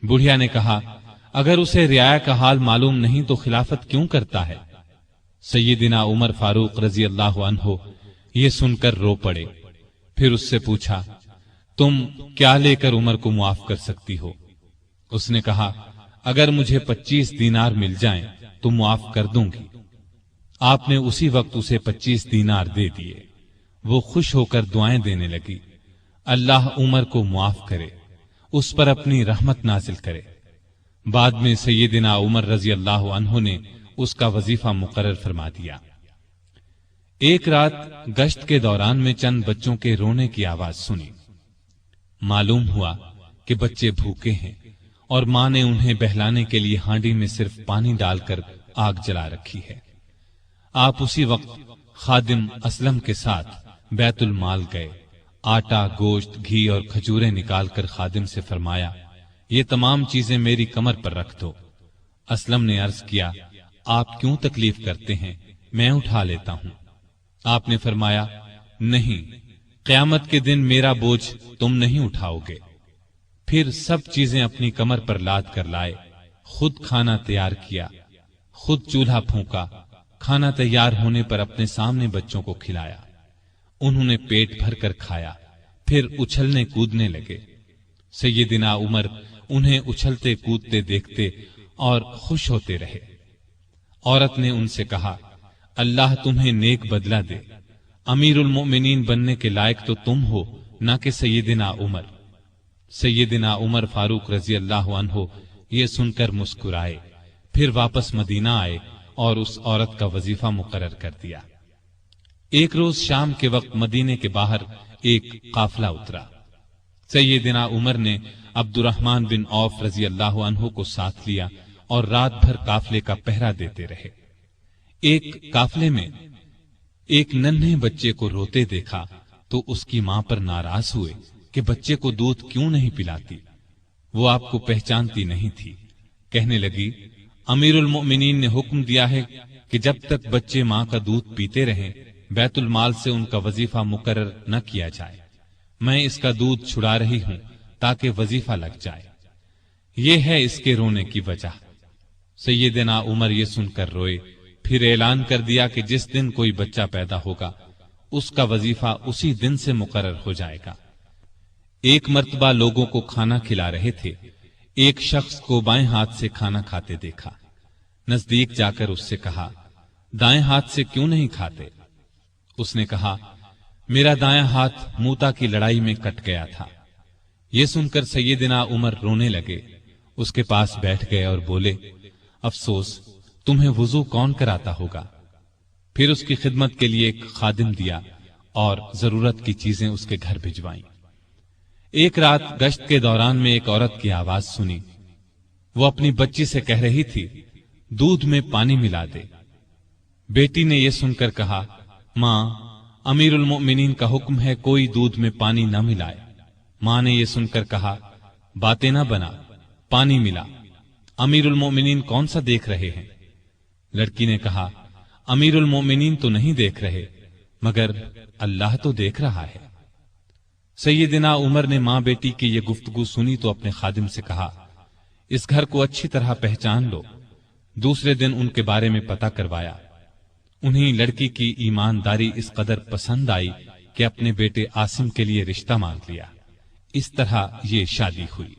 بڑھیا نے کہا، اگر اسے رعایا کا حال معلوم نہیں تو خلافت کیوں کرتا ہے؟ سیدنا عمر فاروق رضی اللہ عنہ یہ سن کر رو پڑے۔ پھر اس سے پوچھا، تم کیا لے کر عمر کو معاف کر سکتی ہو؟ اس نے کہا، اگر مجھے 25 دینار مل جائیں تو معاف کر دوں گی۔ آپ نے اسی وقت اسے 25 دینار دے دیے۔ وہ خوش ہو کر دعائیں دینے لگی، اللہ عمر کو معاف کرے، اس پر اپنی رحمت نازل کرے۔ بعد میں سیدنا عمر رضی اللہ عنہ نے اس کا وظیفہ مقرر فرما دیا۔ ایک رات گشت کے دوران میں چند بچوں کے رونے کی آواز سنی۔ معلوم ہوا کہ بچے بھوکے ہیں اور ماں نے انہیں بہلانے کے لیے ہانڈی میں صرف پانی ڈال کر آگ جلا رکھی ہے۔ آپ اسی وقت خادم اسلم کے ساتھ بیت المال گئے، آٹا، گوشت، گھی اور کھجوریں نکال کر خادم سے فرمایا، یہ تمام چیزیں میری کمر پر رکھ دو۔ اسلم نے عرض کیا، آپ کیوں تکلیف کرتے ہیں، میں اٹھا لیتا ہوں۔ آپ نے فرمایا، نہیں، قیامت کے دن میرا بوجھ تم نہیں اٹھاؤ گے۔ پھر سب چیزیں اپنی کمر پر لاد کر لائے، خود کھانا تیار کیا، خود چولہا پھونکا، کھانا تیار ہونے پر اپنے سامنے بچوں کو کھلایا۔ انہوں نے پیٹ بھر کر کھایا، پھر اچھلنے کودنے لگے۔ سیدنا عمر انہیں اچھلتے کودتے دیکھتے اور خوش ہوتے رہے۔ عورت نے ان سے کہا، اللہ تمہیں نیک بدلہ دے، امیر المؤمنین بننے کے لائق تو تم ہو، نہ کہ سیدنا عمر۔ سیدنا عمر فاروق رضی اللہ عنہ یہ سن کر مسکرائے، پھر واپس مدینہ آئے اور اس عورت کا وظیفہ مقرر کر دیا۔ ایک روز شام کے وقت مدینے کے باہر ایک قافلہ اترا۔ سیدنا عمر نے عبد الرحمن بن عوف رضی اللہ عنہ کو ساتھ لیا اور رات بھر قافلے کا پہرا دیتے رہے۔ ایک قافلے میں ایک ننھے بچے کو روتے دیکھا تو اس کی ماں پر ناراض ہوئے کہ بچے کو دودھ کیوں نہیں پلاتی۔ وہ آپ کو پہچانتی نہیں تھی، کہنے لگی، امیر المؤمنین نے حکم دیا ہے کہ جب تک بچے ماں کا دودھ پیتے رہیں بیت المال سے ان کا وظیفہ مقرر نہ کیا جائے۔ میں اس کا دودھ چھڑا رہی ہوں تاکہ وظیفہ لگ جائے۔ یہ ہے اس کے رونے کی وجہ۔ سیدنا عمر یہ سن کر روئے، پھر اعلان کر دیا کہ جس دن کوئی بچہ پیدا ہوگا اس کا وظیفہ اسی دن سے مقرر ہو جائے گا۔ ایک مرتبہ لوگوں کو کھانا کھلا رہے تھے، ایک شخص کو بائیں ہاتھ سے کھانا کھاتے دیکھا۔ نزدیک جا کر اس سے کہا، دائیں ہاتھ سے کیوں نہیں کھاتے؟ اس نے کہا، میرا دایاں ہاتھ موتا کی لڑائی میں کٹ گیا تھا۔ یہ سن کر سیدنا عمر رونے لگے، اس کے پاس بیٹھ گئے اور بولے، افسوس، تمہیں وضو کون کراتا ہوگا؟ پھر اس کی خدمت کے لیے ایک خادم دیا اور ضرورت کی چیزیں اس کے گھر بھجوائیں۔ ایک رات گشت کے دوران میں ایک عورت کی آواز سنی۔ وہ اپنی بچی سے کہہ رہی تھی، دودھ میں پانی ملا دے۔ بیٹی نے یہ سن کر کہا، ماں، امیر المؤمنین کا حکم ہے کوئی دودھ میں پانی نہ ملائے۔ ماں نے یہ سن کر کہا، باتیں نہ بنا، پانی ملا۔ امیر المؤمنین کون سا دیکھ رہے ہیں؟ لڑکی نے کہا، امیر المؤمنین تو نہیں دیکھ رہے، مگر اللہ تو دیکھ رہا ہے۔ سیدنا عمر نے ماں بیٹی کی یہ گفتگو سنی تو اپنے خادم سے کہا، اس گھر کو اچھی طرح پہچان لو۔ دوسرے دن ان کے بارے میں پتہ کروایا۔ انہیں لڑکی کی ایمانداری اس قدر پسند آئی کہ اپنے بیٹے عاصم کے لیے رشتہ مانگ لیا۔ اس طرح یہ شادی ہوئی۔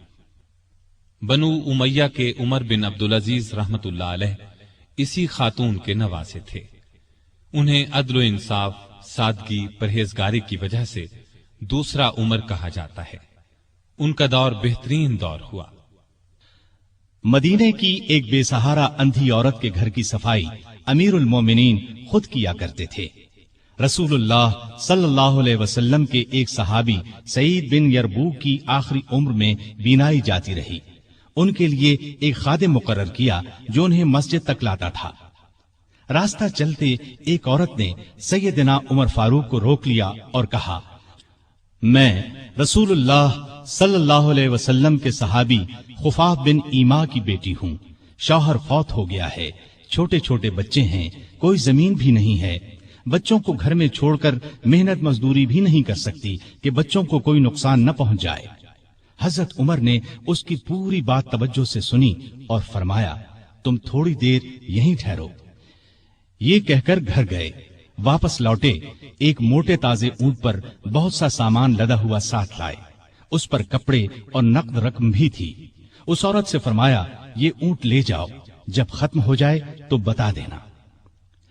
بنو امیہ کے عمر بن عبدالعزیز رحمت اللہ علیہ اسی خاتون کے نواسے تھے۔ انہیں عدل و انصاف، سادگی، پرہیزگاری کی وجہ سے دوسرا عمر کہا جاتا ہے۔ ان کا دور بہترین دور ہوا۔ مدینے کی ایک بے سہارا اندھی عورت کے گھر کی صفائی امیر المومنین خود کیا کرتے تھے۔ رسول اللہ صلی اللہ علیہ وسلم کے ایک صحابی سعید بن یربوع کی آخری عمر میں بینائی جاتی رہی۔ ان کے لیے ایک خادم مقرر کیا جو انہیں مسجد تک لاتا تھا۔ راستہ چلتے ایک عورت نے سیدنا عمر فاروق کو روک لیا اور کہا، میں رسول اللہ صلی اللہ علیہ وسلم کے صحابی خفاف بن ایما کی بیٹی ہوں۔ شوہر فوت ہو گیا ہے، چھوٹے چھوٹے بچے ہیں، کوئی زمین بھی نہیں ہے۔ بچوں کو گھر میں چھوڑ کر محنت مزدوری بھی نہیں کر سکتی کہ بچوں کو کوئی نقصان نہ پہنچ جائے۔ حضرت عمر نے اس کی پوری بات توجہ سے سنی اور فرمایا، تم تھوڑی دیر یہیں ٹھہرو۔ یہ کہہ کر گھر گئے۔ واپس لوٹے، ایک موٹے تازے اونٹ پر بہت سا سامان لدا ہوا ساتھ لائے۔ اس پر کپڑے اور نقد رقم بھی تھی۔ اس عورت سے فرمایا، یہ اونٹ لے جاؤ، جب ختم ہو جائے تو بتا دینا۔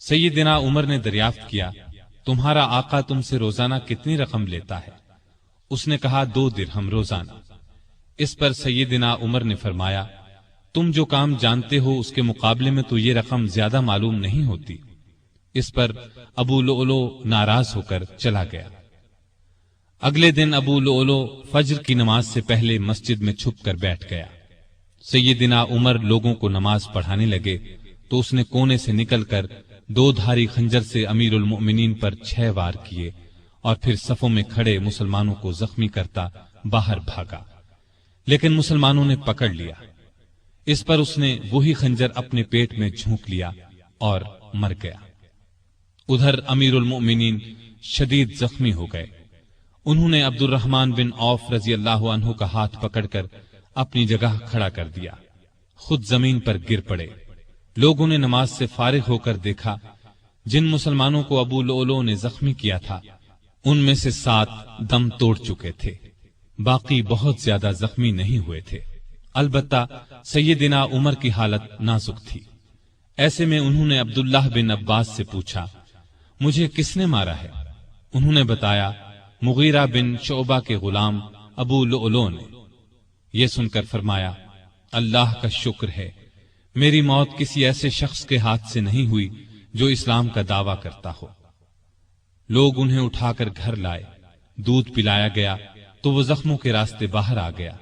سیدنا عمر نے دریافت کیا، تمہارا آقا تم سے روزانہ کتنی رقم لیتا ہے؟ اس نے کہا 2 درہم روزانہ۔ اس پر سیدنا عمر نے فرمایا، تم جو کام جانتے ہو اس کے مقابلے میں تو یہ رقم زیادہ معلوم نہیں ہوتی۔ اس پر ابو لؤلؤ ناراض ہو کر چلا گیا۔ اگلے دن ابو لؤلؤ فجر کی نماز سے پہلے مسجد میں چھپ کر بیٹھ گیا۔ سیدنا عمر لوگوں کو نماز پڑھانے لگے تو اس نے کونے سے نکل کر 2 دھاری خنجر سے امیر المؤمنین پر 6 وار کیے اور پھر صفوں میں کھڑے مسلمانوں کو زخمی کرتا باہر بھاگا، لیکن مسلمانوں نے پکڑ لیا۔ اس پر اس نے وہی خنجر اپنے پیٹ میں جھونک لیا اور مر گیا۔ ادھر امیر المؤمنین شدید زخمی ہو گئے۔ انہوں نے عبد الرحمن بن عوف رضی اللہ عنہ کا ہاتھ پکڑ کر اپنی جگہ کھڑا کر دیا، خود زمین پر گر پڑے۔ لوگوں نے نماز سے فارغ ہو کر دیکھا، جن مسلمانوں کو ابو لؤلؤ نے زخمی کیا تھا ان میں سے 7 دم توڑ چکے تھے، باقی بہت زیادہ زخمی نہیں ہوئے تھے۔ البتہ سیدنا عمر کی حالت نازک تھی۔ ایسے میں انہوں نے عبداللہ بن عباس سے پوچھا، مجھے کس نے مارا ہے؟ انہوں نے بتایا، مغیرہ بن شعبہ کے غلام ابو لؤلؤ نے۔ یہ سن کر فرمایا، اللہ کا شکر ہے، میری موت کسی ایسے شخص کے ہاتھ سے نہیں ہوئی جو اسلام کا دعویٰ کرتا ہو۔ لوگ انہیں اٹھا کر گھر لائے، دودھ پلایا گیا تو وہ زخموں کے راستے باہر آ گیا۔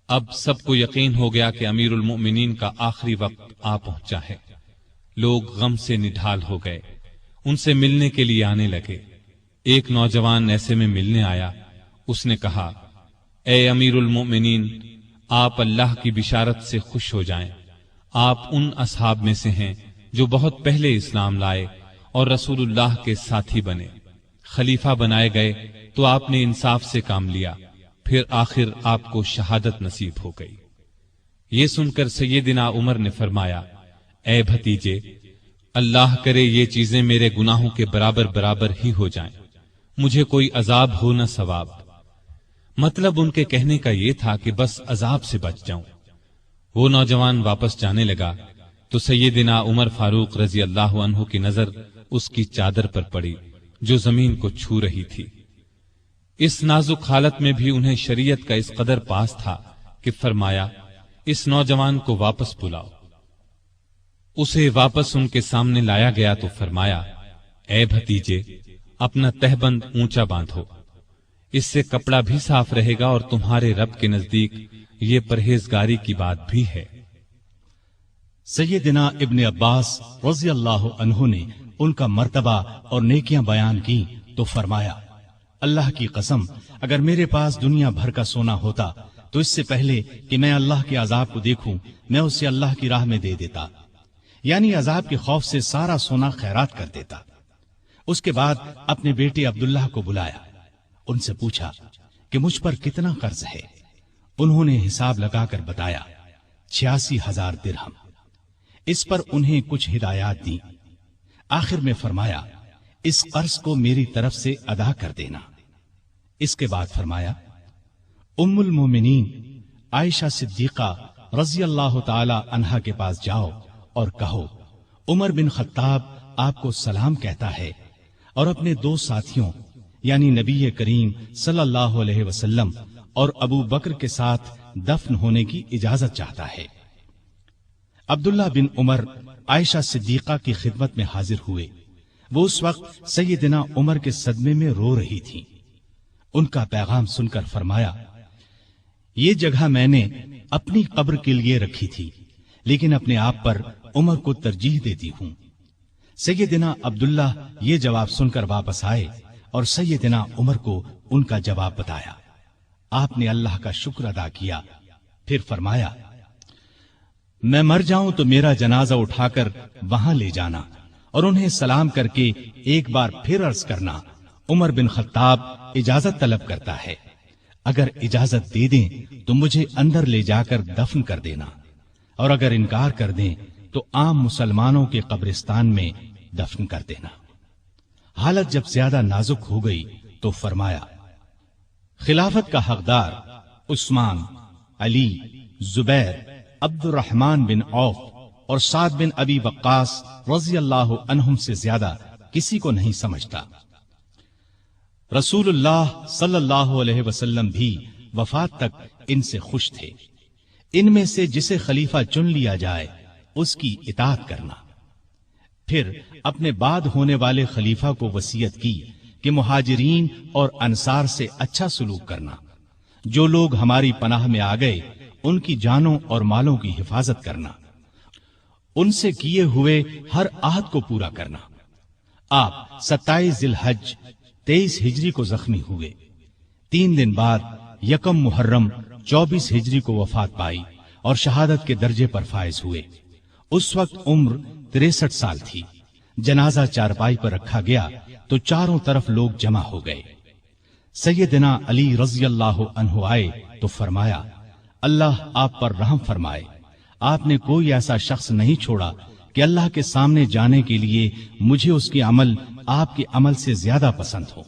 اب سب کو یقین ہو گیا کہ امیر المؤمنین کا آخری وقت آ پہنچا ہے۔ لوگ غم سے نڈھال ہو گئے، ان سے ملنے کے لیے آنے لگے۔ ایک نوجوان ایسے میں ملنے آیا، اس نے کہا، اے امیر المؤمنین، آپ اللہ کی بشارت سے خوش ہو جائیں، آپ ان اصحاب میں سے ہیں جو بہت پہلے اسلام لائے اور رسول اللہ کے ساتھی بنے، خلیفہ بنائے گئے تو آپ نے انصاف سے کام لیا، پھر آخر آپ کو شہادت نصیب ہو گئی۔ یہ سن کر سیدنا عمر نے فرمایا، اے بھتیجے، اللہ کرے یہ چیزیں میرے گناہوں کے برابر برابر ہی ہو جائیں، مجھے کوئی عذاب ہو نہ ثواب۔ مطلب ان کے کہنے کا یہ تھا کہ بس عذاب سے بچ جاؤں۔ وہ نوجوان واپس جانے لگا تو سیدنا عمر فاروق رضی اللہ عنہ کی نظر اس کی چادر پر پڑی جو زمین کو چھو رہی تھی۔ اس نازک حالت میں بھی انہیں شریعت کا اس قدر پاس تھا کہ فرمایا، اس نوجوان کو واپس بلاؤ۔ اسے واپس ان کے سامنے لایا گیا تو فرمایا، اے بھتیجے، اپنا تہبند اونچا باندھو، اس سے کپڑا بھی صاف رہے گا اور تمہارے رب کے نزدیک یہ پرہیزگاری کی بات بھی ہے۔ سیدنا ابن عباس رضی اللہ عنہ نے ان کا مرتبہ اور نیکیاں بیان کی تو فرمایا، اللہ کی قسم، اگر میرے پاس دنیا بھر کا سونا ہوتا تو اس سے پہلے کہ میں اللہ کے عذاب کو دیکھوں میں اسے اللہ کی راہ میں دے دیتا، یعنی عذاب کے خوف سے سارا سونا خیرات کر دیتا۔ اس کے بعد اپنے بیٹے عبداللہ کو بلایا، ان سے پوچھا کہ مجھ پر کتنا قرض ہے۔ انہوں نے حساب لگا کر بتایا 86,000 درہم۔ اس پر انہیں کچھ ہدایات دی۔ آخر میں فرمایا، اس قرض کو میری طرف سے ادا کر دینا۔ اس کے بعد فرمایا، ام المومنین عائشہ صدیقہ رضی اللہ تعالی عنہا کے پاس جاؤ اور کہو، عمر بن خطاب آپ کو سلام کہتا ہے اور اپنے 2 ساتھیوں یعنی نبی کریم صلی اللہ علیہ وسلم اور ابو بکر کے ساتھ دفن ہونے کی اجازت چاہتا ہے۔ عبداللہ بن عمر عائشہ صدیقہ کی خدمت میں حاضر ہوئے۔ وہ اس وقت سیدنا عمر کے صدمے میں رو رہی تھیں۔ ان کا پیغام سن کر فرمایا، یہ جگہ میں نے اپنی قبر کے لیے رکھی تھی، لیکن اپنے آپ پر عمر کو ترجیح دیتی ہوں۔ سیدنا عبداللہ یہ جواب سن کر واپس آئے اور سیدنا عمر کو ان کا جواب بتایا۔ آپ نے اللہ کا شکر ادا کیا، پھر فرمایا، میں مر جاؤں تو میرا جنازہ اٹھا کر وہاں لے جانا اور انہیں سلام کر کے ایک بار پھر عرض کرنا، عمر بن خطاب اجازت طلب کرتا ہے، اگر اجازت دے دیں تو مجھے اندر لے جا کر دفن کر دینا، اور اگر انکار کر دیں تو عام مسلمانوں کے قبرستان میں دفن کر دینا۔ حالت جب زیادہ نازک ہو گئی تو فرمایا، خلافت کا حقدار عثمان، علی، زبیر، عبد الرحمن بن عوف اور سعد بن ابی وقاص رضی اللہ عنہم سے زیادہ کسی کو نہیں سمجھتا۔ رسول اللہ صلی اللہ علیہ وسلم بھی وفات تک ان سے خوش تھے۔ ان میں سے جسے خلیفہ چن لیا جائے اس کی اطاعت کرنا۔ پھر اپنے بعد ہونے والے خلیفہ کو وصیت کی کہ مہاجرین اور انصار سے اچھا سلوک کرنا، جو لوگ ہماری پناہ میں آ گئے ان کی جانوں اور مالوں کی حفاظت کرنا، ان سے کیے ہوئے ہر عہد کو پورا کرنا۔ آپ 27 ذی الحج 23 ہجری کو زخمی ہوئے۔ 3 دن بعد یکم محرم 24 ہجری کو وفات پائی اور شہادت کے درجے پر فائز ہوئے۔ اس وقت عمر 63 سال تھی۔ جنازہ چارپائی پر رکھا گیا تو چاروں طرف لوگ جمع ہو گئے۔ سیدنا علی رضی اللہ عنہ آئے تو فرمایا، اللہ آپ پر رحم فرمائے، آپ نے کوئی ایسا شخص نہیں چھوڑا کہ اللہ کے سامنے جانے کے لیے مجھے اس کے عمل آپ کے عمل سے زیادہ پسند ہو۔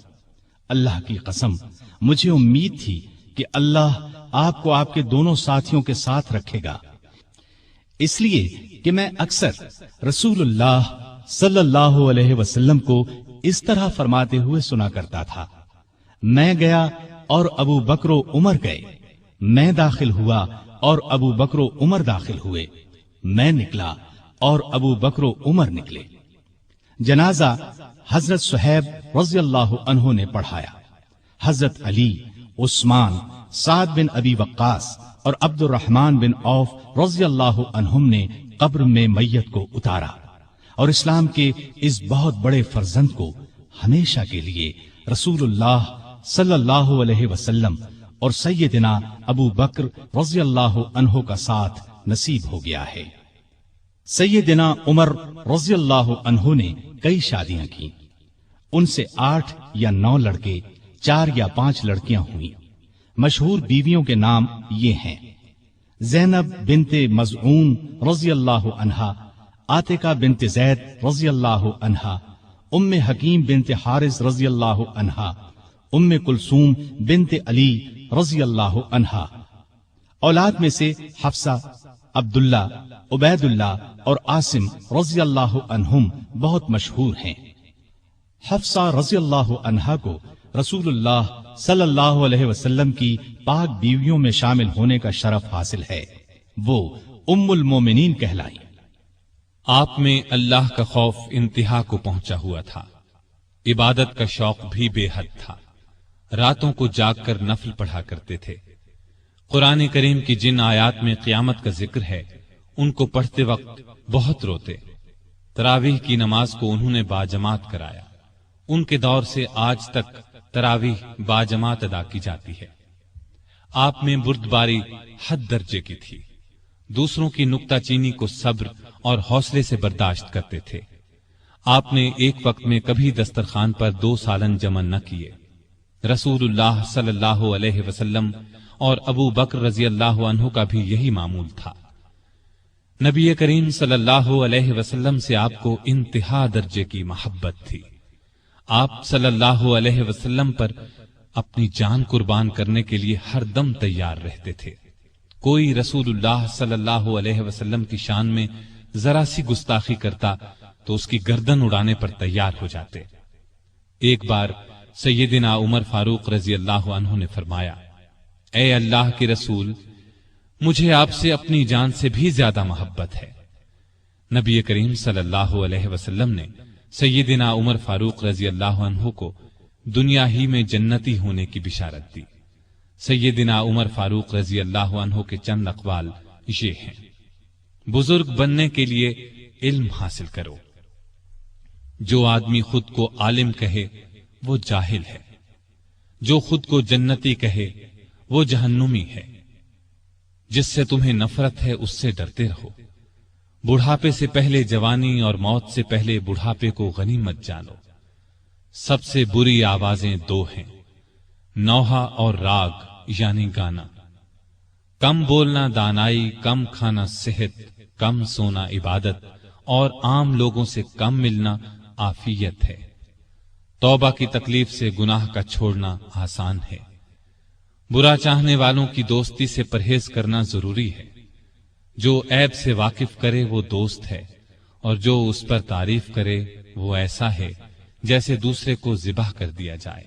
اللہ کی قسم مجھے امید تھی کہ اللہ آپ کو آپ کے دونوں ساتھیوں کے ساتھ رکھے گا، اس لیے کہ میں اکثر رسول اللہ صلی اللہ علیہ وسلم کو اس طرح فرماتے ہوئے سنا کرتا تھا، میں گیا اور ابو بکر و عمر گئے، میں داخل ہوا اور ابو بکر و عمر داخل ہوئے، میں نکلا اور ابو بکر و عمر نکلے۔ جنازہ حضرت صہیب رضی اللہ عنہ نے پڑھایا۔ حضرت علی، عثمان، سعد بن ابی وقاص اور عبد الرحمن بن عوف رضی اللہ عنہم نے قبر میں میت کو اتارا اور اسلام کے اس بہت بڑے فرزند کو ہمیشہ کے لیے رسول اللہ صلی اللہ علیہ وسلم اور سیدنا ابو بکر رضی اللہ عنہ کا ساتھ نصیب ہو گیا ہے۔ سیدنا عمر رضی اللہ عنہ نے کئی شادیاں کی، ان سے 8 یا 9 لڑکے، 4 یا 5 لڑکیاں ہوئیں۔ مشہور بیویوں کے نام یہ ہیں: زینب بنت مزعون رضی اللہ عنہا، عاتقہ بنت زید رضی اللہ عنہا، ام حکیم بنت حارث رضی اللہ عنہا، ام کلثوم بنت علی رضی اللہ عنہا۔ اولاد میں سے حفصہ، عبداللہ، عبید اللہ اور عاصم رضی اللہ عنہم بہت مشہور ہیں۔ حفصہ رضی اللہ عنہا کو رسول اللہ صلی اللہ علیہ وسلم کی پاک بیویوں میں شامل ہونے کا شرف حاصل ہے، وہ ام المومنین کہلائی۔ آپ میں اللہ کا خوف انتہا کو پہنچا ہوا تھا، عبادت کا شوق بھی بے حد تھا، راتوں کو جاگ کر نفل پڑھا کرتے تھے۔ قرآن کریم کی جن آیات میں قیامت کا ذکر ہے ان کو پڑھتے وقت بہت روتے۔ تراویح کی نماز کو انہوں نے باجماعت کرایا، ان کے دور سے آج تک تراویح باجماعت ادا کی جاتی ہے۔ آپ میں بردباری حد درجے کی تھی، دوسروں کی نکتہ چینی کو صبر اور حوصلے سے برداشت کرتے تھے۔ آپ نے ایک وقت میں کبھی دسترخوان پر 2 سالن جمع نہ کیے۔ رسول اللہ صلی اللہ علیہ وسلم اور ابو بکر رضی اللہ عنہ کا بھی یہی معمول تھا۔ نبی کریم صلی اللہ علیہ وسلم سے آپ کو انتہا درجے کی محبت تھی۔ آپ صلی اللہ علیہ وسلم پر اپنی جان قربان کرنے کے لیے ہر دم تیار رہتے تھے۔ کوئی رسول اللہ صلی اللہ علیہ وسلم کی شان میں ذرا سی گستاخی کرتا تو اس کی گردن اڑانے پر تیار ہو جاتے۔ ایک بار سیدنا عمر فاروق رضی اللہ عنہ نے فرمایا، اے اللہ کے رسول، مجھے آپ سے اپنی جان سے بھی زیادہ محبت ہے۔ نبی کریم صلی اللہ علیہ وسلم نے سیدنا عمر فاروق رضی اللہ عنہ کو دنیا ہی میں جنتی ہونے کی بشارت دی۔ سیدنا عمر فاروق رضی اللہ عنہ کے چند اقوال یہ ہیں: بزرگ بننے کے لیے علم حاصل کرو۔ جو آدمی خود کو عالم کہے وہ جاہل ہے، جو خود کو جنتی کہے وہ جہنمی ہے۔ جس سے تمہیں نفرت ہے اس سے ڈرتے رہو۔ بڑھاپے سے پہلے جوانی اور موت سے پہلے بڑھاپے کو غنیمت جانو۔ سب سے بری آوازیں 2 ہیں، نوحہ اور راگ یعنی گانا۔ کم بولنا دانائی، کم کھانا صحت، کم سونا عبادت اور عام لوگوں سے کم ملنا عافیت ہے۔ توبہ کی تکلیف سے گناہ کا چھوڑنا آسان ہے۔ برا چاہنے والوں کی دوستی سے پرہیز کرنا ضروری ہے۔ جو عیب سے واقف کرے وہ دوست ہے، اور جو اس پر تعریف کرے وہ ایسا ہے جیسے دوسرے کو ذبح کر دیا جائے۔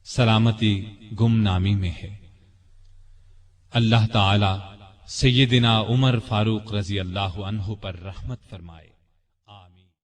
سلامتی گمنامی میں ہے۔ اللہ تعالی سیدنا عمر فاروق رضی اللہ عنہ پر رحمت فرمائے۔